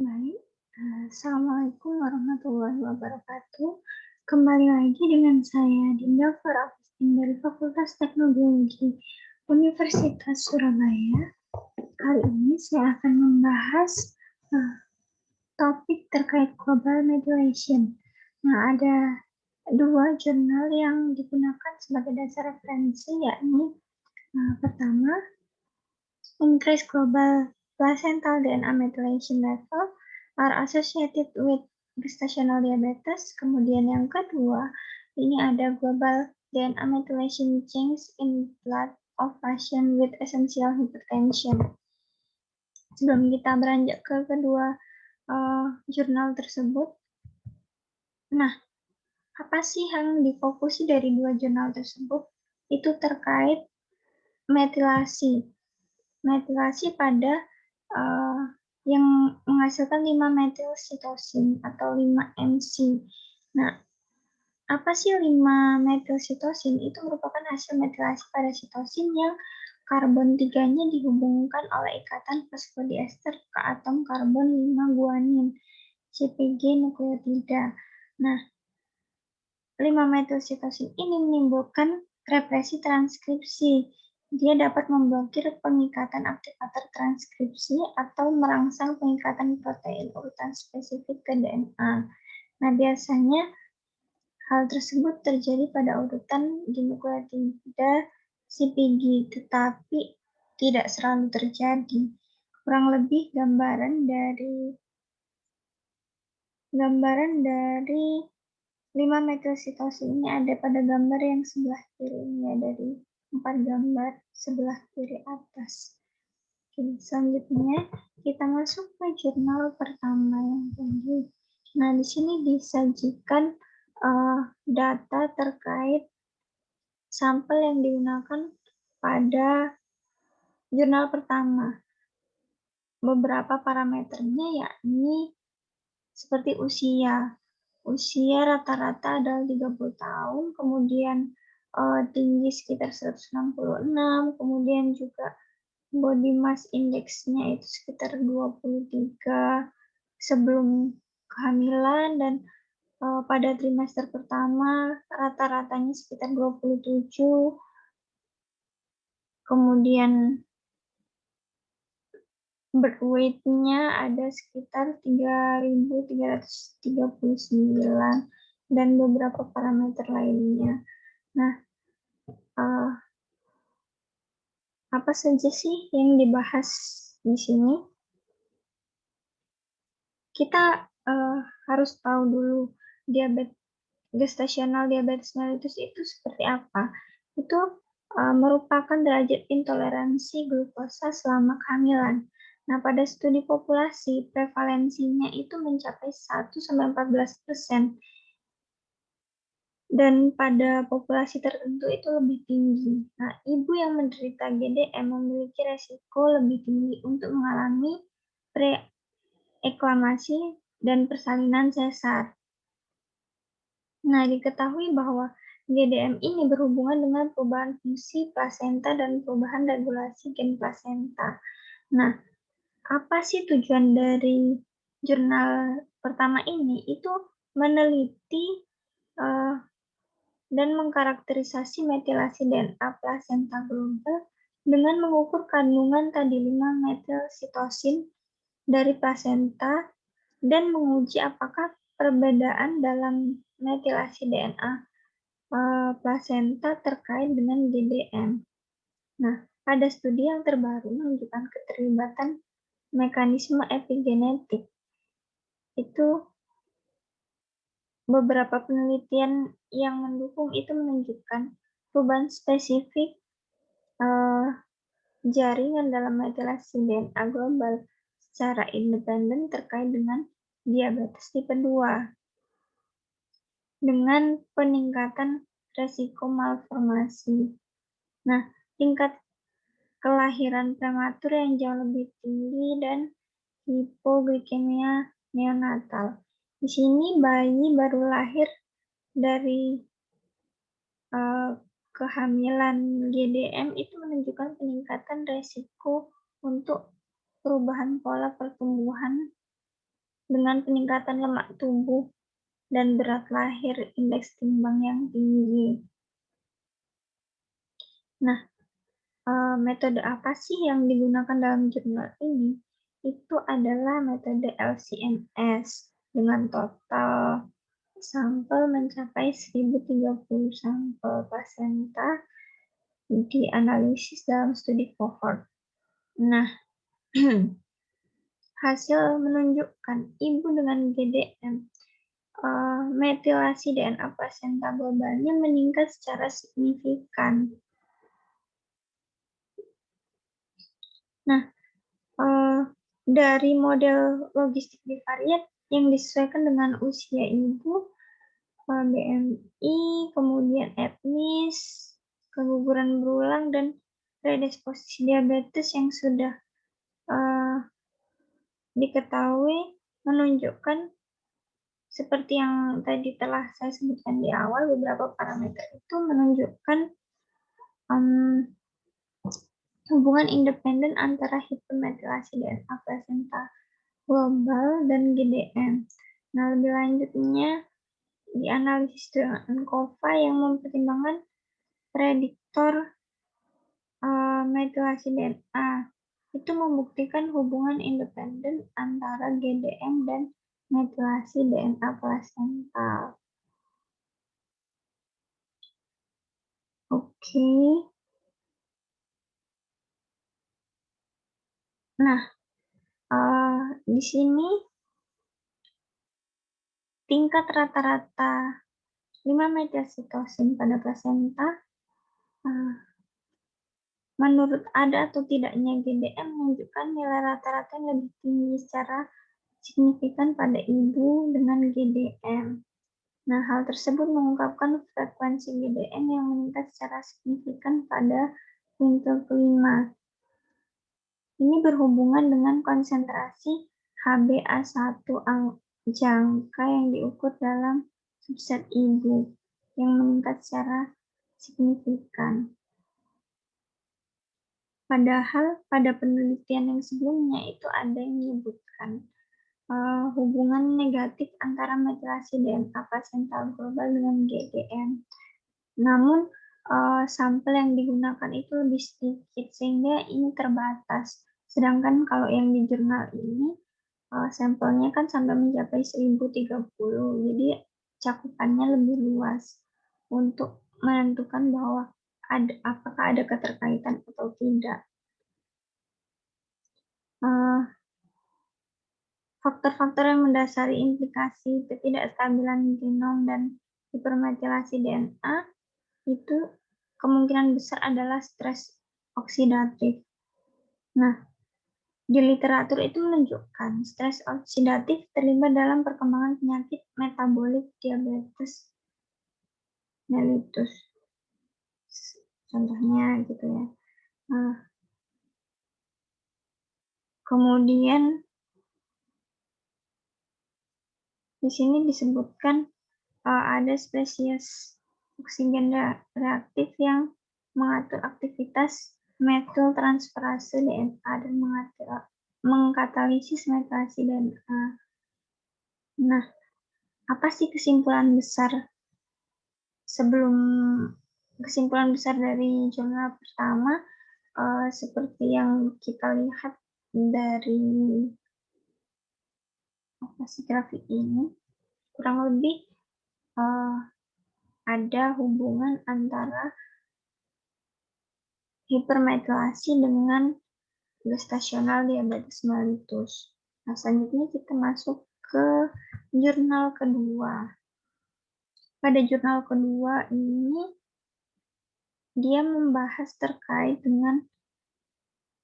Baik, assalamualaikum warahmatullahi wabarakatuh. Kembali lagi dengan saya Dinda Far Agustin dari Fakultas Teknologi Universitas Surabaya. Kali ini saya akan membahas topik terkait global mediation. Nah, ada dua jurnal yang digunakan sebagai dasar referensi, yakni pertama, increase global placental DNA methylation level are associated with gestational diabetes. Kemudian yang kedua, ini ada global DNA methylation change in blood of patient with essential hypertension. Sebelum kita beranjak ke kedua jurnal tersebut, nah, apa sih yang difokusi dari dua jurnal tersebut? Itu terkait metilasi. Metilasi pada yang menghasilkan 5-metilsitosin atau 5-MC. Nah, apa sih 5-metilsitosin? Itu merupakan hasil metilasi pada sitosin yang karbon 3-nya dihubungkan oleh ikatan fosfodiester ke atom karbon 5 guanin, CpG nukleotida. Nah, 5-metilsitosin ini menimbulkan represi transkripsi. Dia dapat memblokir pengikatan aktivator transkripsi atau merangsang pengikatan protein urutan spesifik ke DNA. Nah, biasanya hal tersebut terjadi pada urutan dinukleotida CpG, tetapi tidak selalu terjadi. Kurang lebih gambaran dari 5-metilsitosin ini ada pada gambar yang sebelah kiri ini, dari 4 gambar sebelah kiri atas. Oke, selanjutnya kita masuk ke jurnal pertama yang tadi. Nah, di sini disajikan data terkait sampel yang digunakan pada jurnal pertama. Beberapa parameternya yakni seperti usia. Usia rata-rata adalah 30 tahun, kemudian tinggi sekitar 166, kemudian juga body mass index-nya itu sekitar 23 sebelum kehamilan, dan pada trimester pertama rata-ratanya sekitar 27, kemudian birth weight-nya ada sekitar 3.339 dan beberapa parameter lainnya. Nah, apa saja sih yang dibahas di sini? Kita harus tahu dulu gestational diabetes mellitus itu seperti apa. Itu merupakan derajat intoleransi glukosa selama kehamilan. Nah, pada studi populasi, prevalensinya itu mencapai 1-14%. Dan pada populasi tertentu itu lebih tinggi. Nah, ibu yang menderita GDM memiliki resiko lebih tinggi untuk mengalami preeklamasi dan persalinan sesar. Nah, diketahui bahwa GDM ini berhubungan dengan perubahan fungsi plasenta dan perubahan regulasi gen plasenta. Nah, apa sih tujuan dari jurnal pertama ini? Itu meneliti dan mengkarakterisasi metilasi DNA plasenta global dengan mengukur kandungan tadi 5-metilsitosin dari plasenta dan menguji apakah perbedaan dalam metilasi DNA plasenta terkait dengan GDM. Nah, pada studi yang terbaru menunjukkan keterlibatan mekanisme epigenetik. Itu beberapa penelitian yang mendukung itu menunjukkan perubahan spesifik jaringan dalam metilasi DNA global secara independen terkait dengan diabetes tipe 2 dengan peningkatan resiko malformasi. Nah, tingkat kelahiran prematur yang jauh lebih tinggi dan hipoglikemia neonatal. Di sini bayi baru lahir dari kehamilan GDM itu menunjukkan peningkatan resiko untuk perubahan pola pertumbuhan dengan peningkatan lemak tubuh dan berat lahir indeks timbang yang tinggi. Nah, metode apa sih yang digunakan dalam jurnal ini? Itu adalah metode LC-MS dengan total sampel mencapai 1030 sampel plasenta dianalisis dalam studi cohort. Nah, hasil menunjukkan ibu dengan GDM metilasi DNA plasenta globalnya meningkat secara signifikan. Nah, dari model logistik bivariat yang disesuaikan dengan usia ibu, BMI, kemudian etnis, keguguran berulang, dan predisposisi diabetes yang sudah diketahui menunjukkan seperti yang tadi telah saya sebutkan di awal, beberapa parameter itu menunjukkan hubungan independen antara hipermetilasi DNA plasenta global dan GDM. Nah, lebih lanjutnya dianalisis dengan COVA yang mempertimbangkan prediktor metilasi DNA. Itu membuktikan hubungan independen antara GDM dan metilasi DNA plasental. Oke. Nah, di sini tingkat rata-rata 5-metilsitosin pada plasenta menurut ada atau tidaknya GDM menunjukkan nilai rata-rata yang lebih tinggi secara signifikan pada ibu dengan GDM. Nah, hal tersebut mengungkapkan frekuensi GDM yang meningkat secara signifikan pada kuintil kelima. Ini berhubungan dengan konsentrasi HbA1 jangka yang diukur dalam subset ibu yang meningkat secara signifikan. Padahal pada penelitian yang sebelumnya itu ada yang menyebutkan hubungan negatif antara metilasi DNA plasental global dengan GDM. Namun sampel yang digunakan itu lebih sedikit sehingga ini terbatas. Sedangkan kalau yang di jurnal ini sampelnya kan sampai mencapai 1030, jadi cakupannya lebih luas untuk menentukan bahwa apakah ada keterkaitan atau tidak. Faktor-faktor yang mendasari implikasi ketidakstabilan genom dan hipermetilasi DNA itu kemungkinan besar adalah stres oksidatif. Nah, di literatur itu menunjukkan stres oksidatif terlibat dalam perkembangan penyakit metabolik diabetes mellitus. Contohnya gitu ya. Nah, kemudian di sini disebutkan ada spesies oksigen reaktif yang mengatur aktivitas metiltransferase DNA dan mengkatalisis metilasi DNA. Nah, apa sih kesimpulan besar dari jurnal pertama? Seperti yang kita lihat dari grafik ini, kurang lebih ada hubungan antara hipermetilasi dengan gestasional diabetes mellitus. Nah, selanjutnya kita masuk ke jurnal kedua. Pada jurnal kedua ini, dia membahas terkait dengan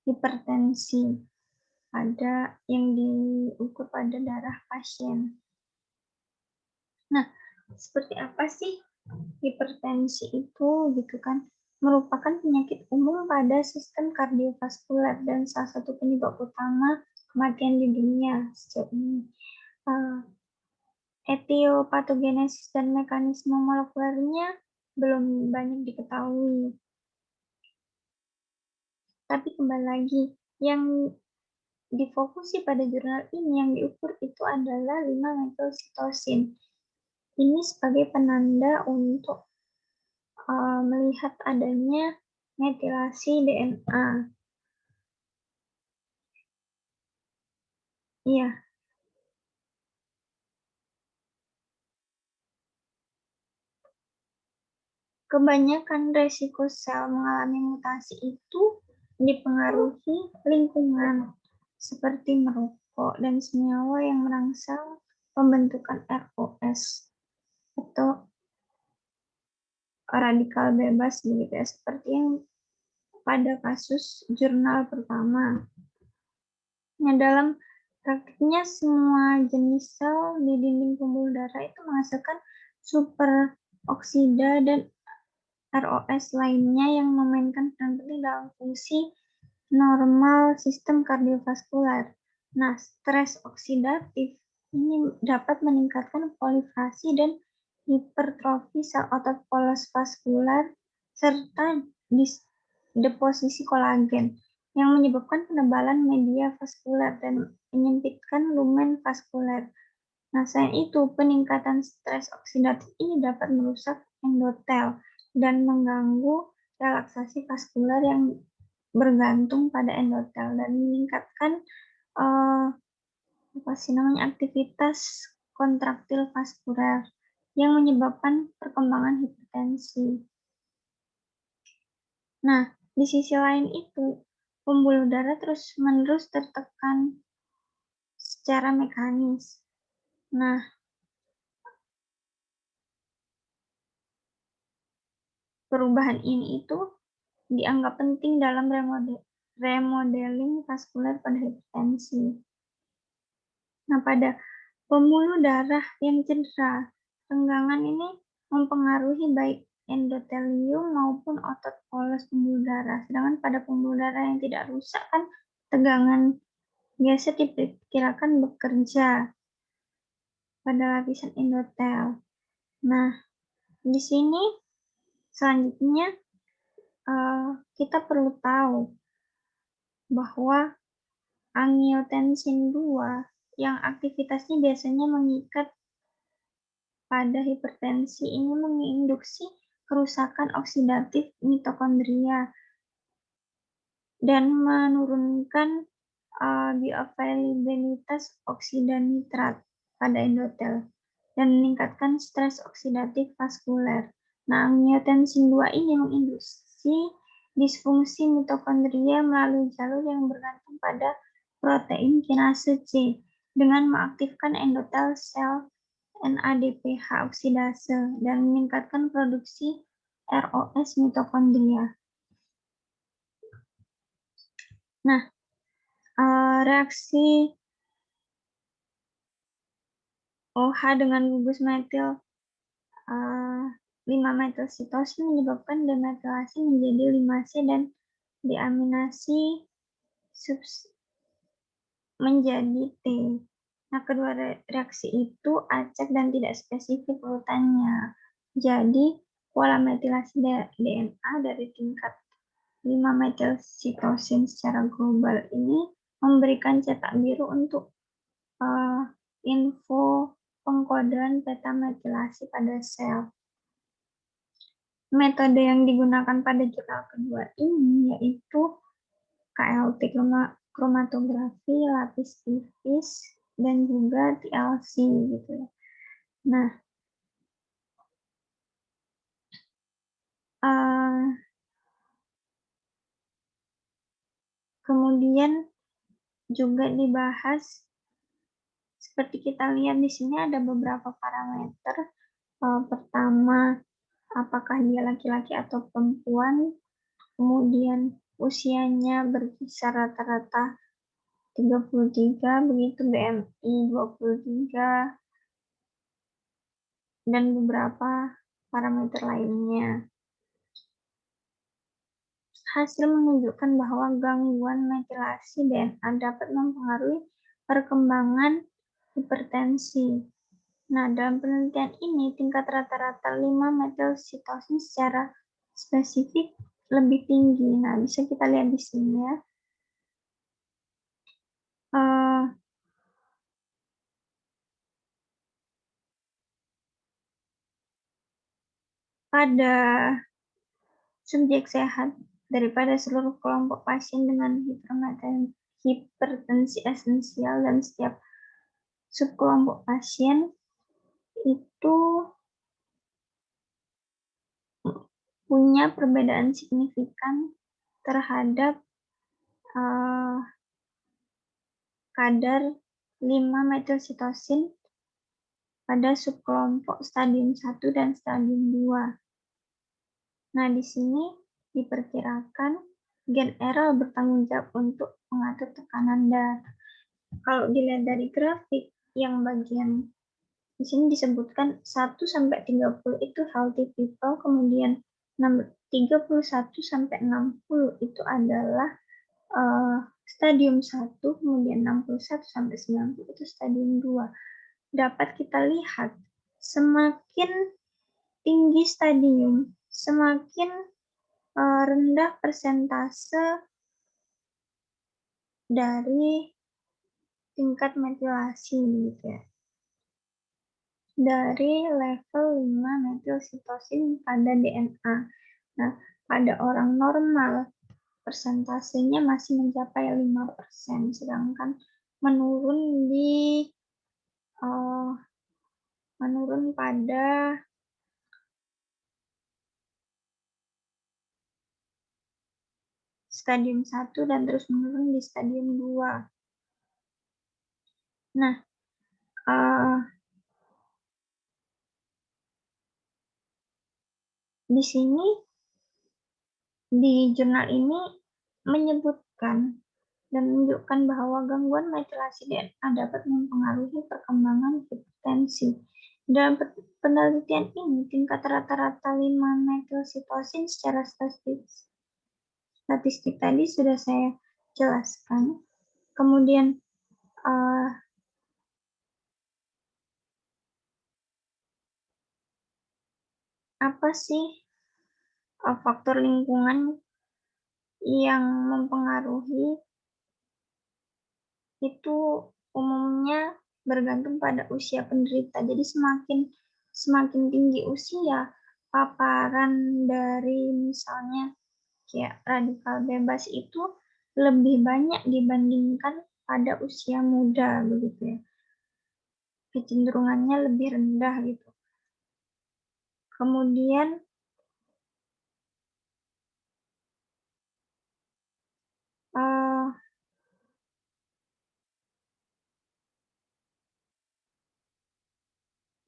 hipertensi pada yang diukur pada darah pasien. Nah, seperti apa sih hipertensi itu gitu kan? Merupakan penyakit umum pada sistem kardiovaskuler dan salah satu penyebab utama kematian di dunia sejauh ini. Etiopatogenesis dan mekanisme molekulernya belum banyak diketahui. Tapi kembali lagi, yang difokusi pada jurnal ini yang diukur itu adalah 5-metylsitosin. Ini sebagai penanda untuk melihat adanya metilasi DNA. Iya, kebanyakan resiko sel mengalami mutasi itu dipengaruhi lingkungan, seperti merokok dan senyawa yang merangsang pembentukan ROS atau radikal bebas begitu ya, seperti yang pada kasus jurnal pertama. Nah, dalam praktiknya semua jenis sel di dinding pembuluh darah itu menghasilkan superoksida dan ROS lainnya yang memainkan peran penting dalam fungsi normal sistem kardiovaskular. Nah, stres oksidatif ini dapat meningkatkan proliferasi dan hipertrofi sel otot polos vaskular serta deposisi kolagen yang menyebabkan penebalan media vaskular dan menyempitkan lumen vaskuler. Nah, selain itu, peningkatan stres oksidatif ini dapat merusak endotel dan mengganggu relaksasi vaskular yang bergantung pada endotel dan meningkatkan aktivitas kontraktil vaskuler yang menyebabkan perkembangan hipertensi. Nah, di sisi lain itu, pembuluh darah terus-menerus tertekan secara mekanis. Nah, perubahan ini itu dianggap penting dalam remodeling vaskuler pada hipertensi. Nah, pada pembuluh darah yang cedera, renggangan ini mempengaruhi baik endotelium maupun otot polos pembuluh darah. Sedangkan pada pembuluh darah yang tidak rusak kan tegangan biasa diperkirakan bekerja pada lapisan endotel. Nah, di sini selanjutnya kita perlu tahu bahwa angiotensin 2 yang aktivitasnya biasanya mengikat pada hipertensi ini menginduksi kerusakan oksidatif mitokondria dan menurunkan bioavailabilitas oksida nitrat pada endotel dan meningkatkan stres oksidatif vaskuler. Nah, angiotensin 2 ini menginduksi disfungsi mitokondria melalui jalur yang bergantung pada protein kinase C dengan mengaktifkan endotel sel NADPH oksidase dan meningkatkan produksi ROS mitokondria. Nah, reaksi OH dengan gugus metil 5-metylsitosin menyebabkan demetylasi menjadi 5C dan deaminasi menjadi T. Nah, kedua reaksi itu acak dan tidak spesifik urutannya. Jadi, pola metilasi DNA dari tingkat 5-metylsitosin secara global ini memberikan cetak biru untuk info pengkodean peta metilasi pada sel. Metode yang digunakan pada jurnal kedua ini yaitu KLT kromatografi lapis tipis dan juga TLC gitu ya. Nah, kemudian juga dibahas seperti kita lihat di sini ada beberapa parameter. Pertama, apakah dia laki-laki atau perempuan, kemudian usianya berkisar rata-rata 33, begitu BMI 23, dan beberapa parameter lainnya. Hasil menunjukkan bahwa gangguan metilasi DNA dapat mempengaruhi perkembangan hipertensi. Nah, dalam penelitian ini, tingkat rata-rata 5-metylsitosin secara spesifik lebih tinggi. Nah, bisa kita lihat di sini ya. pada subjek sehat daripada seluruh kelompok pasien dengan hipertensi esensial, dan setiap subkelompok pasien itu punya perbedaan signifikan terhadap kadar 5-metilsitosin pada subkelompok stadium 1 dan stadium 2. Nah, di sini diperkirakan gen RL bertanggung jawab untuk mengatur tekanan darah. Kalau dilihat dari grafik yang bagian di sini disebutkan 1 sampai 30 itu healthy people, kemudian 31 sampai 60 itu adalah stadium 1, kemudian 61 sampai 90 itu stadium 2. Dapat kita lihat semakin tinggi stadium, semakin rendah persentase dari tingkat metilasi gitu ya. Dari level 5-metilsitosin pada DNA. Nah, pada orang normal persentasenya masih mencapai 5%, sedangkan menurun pada stadium 1 dan terus menurun di stadium 2. Nah, di sini di jurnal ini menyebutkan dan menunjukkan bahwa gangguan metilasi DNA dapat mempengaruhi perkembangan hipertensi. Dalam penelitian ini, tingkat rata-rata 5-metilsitosin secara statistik tadi sudah saya jelaskan. Kemudian apa sih faktor lingkungan yang mempengaruhi? Itu umumnya bergantung pada usia penderita. Jadi semakin tinggi usia, paparan dari misalnya kayak radikal bebas itu lebih banyak dibandingkan pada usia muda begitu ya. Kecenderungannya lebih rendah gitu. Kemudian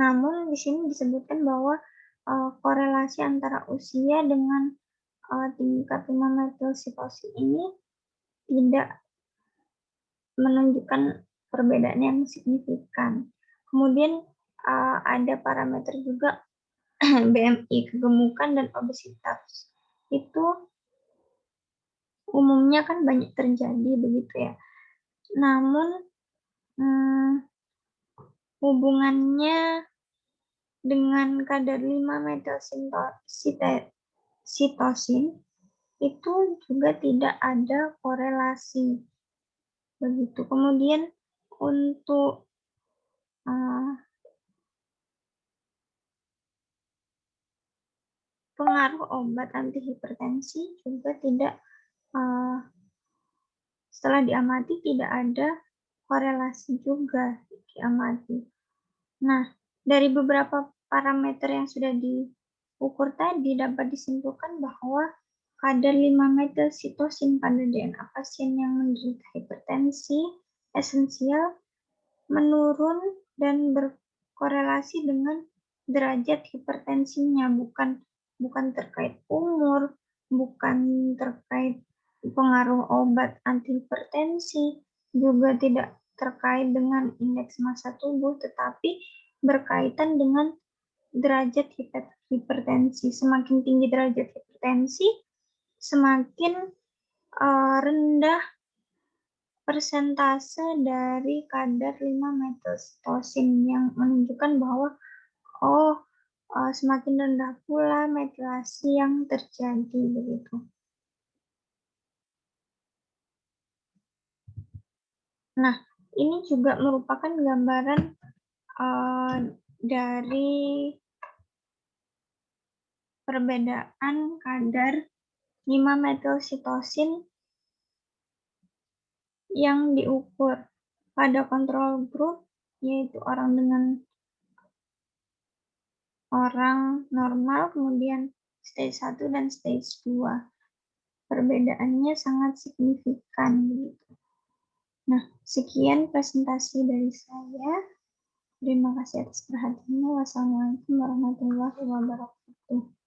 namun di sini disebutkan bahwa korelasi antara usia dengan tingkat 5-metilsitosin ini tidak menunjukkan perbedaan yang signifikan. Kemudian ada parameter juga BMI, kegemukan dan obesitas. Itu umumnya kan banyak terjadi begitu ya. Namun hubungannya dengan kadar 5-metilsitosin itu juga tidak ada korelasi. Begitu. Kemudian untuk pengaruh obat antihipertensi juga tidak, setelah diamati tidak ada korelasi juga diamati. Nah, dari beberapa parameter yang sudah diukur tadi dapat disimpulkan bahwa kadar 5-metilsitosin pada DNA pasien yang menderita hipertensi esensial menurun dan berkorelasi dengan derajat hipertensinya, bukan terkait umur, bukan terkait pengaruh obat antihipertensi, juga tidak terkait dengan indeks massa tubuh, tetapi berkaitan dengan derajat hipertensi. Semakin tinggi derajat hipertensi, semakin rendah persentase dari kadar 5-metilsitosin yang menunjukkan bahwa semakin rendah pula metilasi yang terjadi begitu. Nah, ini juga merupakan gambaran dari perbedaan kadar 5-metil-sitosin yang diukur pada kontrol grup, yaitu orang normal, kemudian stage 1 dan stage 2. Perbedaannya sangat signifikan. Nah, sekian presentasi dari saya. Terima kasih atas perhatiannya. Wassalamualaikum warahmatullahi wabarakatuh.